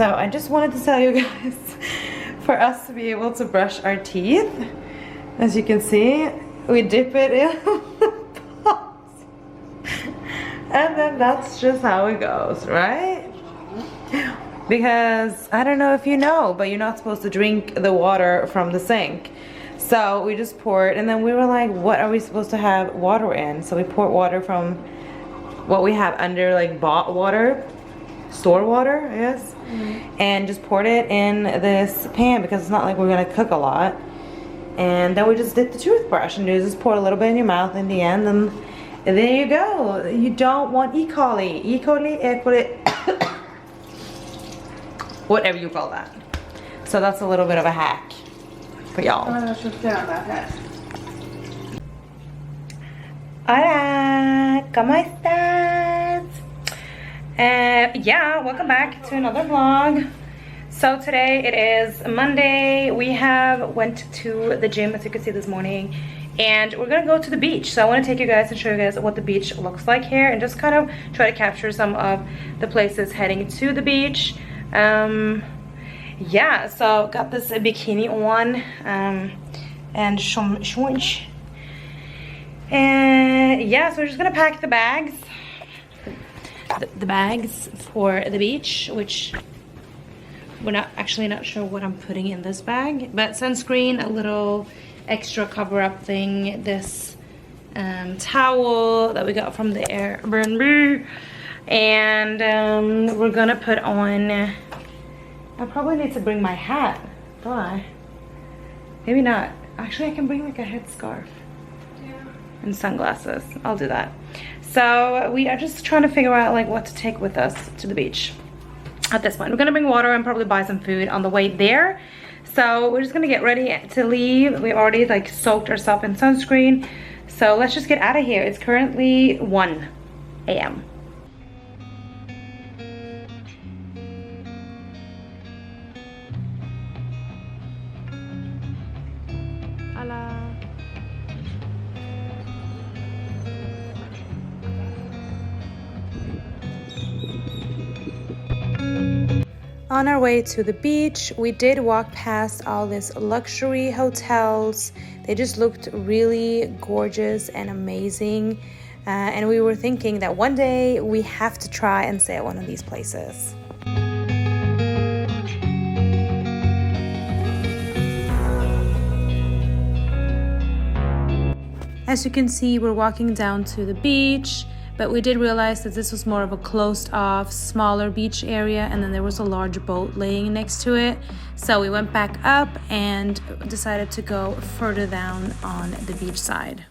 So I just wanted to tell you guys, for us to be able to brush our teeth, as you can see, we dip it in the pot. And then that's just how it goes, right? Because I don't know if you know, but you're not supposed to drink the water from the sink. So we just poured, and then we were like, what are we supposed to have water in? So we poured water from what we have under, like, bought water, store water, I guess, and just poured it in this pan because it's not like we're gonna cook a lot. And then we just did the toothbrush, and you just pour a little bit in your mouth in the end, and there you go. You don't want E. coli, whatever you call that. So that's a little bit of a hack for y'all. Hola, ¿cómo estás? Yeah, welcome back to another vlog. So today it is Monday. We went to the gym, as you can see this morning, and we're gonna go to the beach. So I want to take you guys and show you guys what the beach looks like here, and just kind of try to capture some of the places heading to the beach. Yeah, so got this bikini on, and some shorts. And yeah, so we're just gonna pack the bags, the bags for the beach, which we're not sure what I'm putting in this bag, but sunscreen, a little extra cover-up thing, this towel that we got from the Airbnb, and we're gonna put on, I probably need to bring my hat, don't I? Maybe not. Actually, I can bring like a headscarf. Yeah. And sunglasses. I'll do that. So we are just trying to figure out like what to take with us to the beach at this point. We're gonna bring water and probably buy some food on the way there. So we're just gonna get ready to leave. We've already like soaked ourselves in sunscreen. So let's just get out of here. It's currently 1 a.m. On our way to the beach, we did walk past all these luxury hotels. They just looked really gorgeous and amazing. And we were thinking that one day we have to try and stay at one of these places. As you can see, we're walking down to the beach. But we did realize that this was more of a closed off, smaller beach area, and then there was a large boat laying next to it. So we went back up and decided to go further down on the beach side.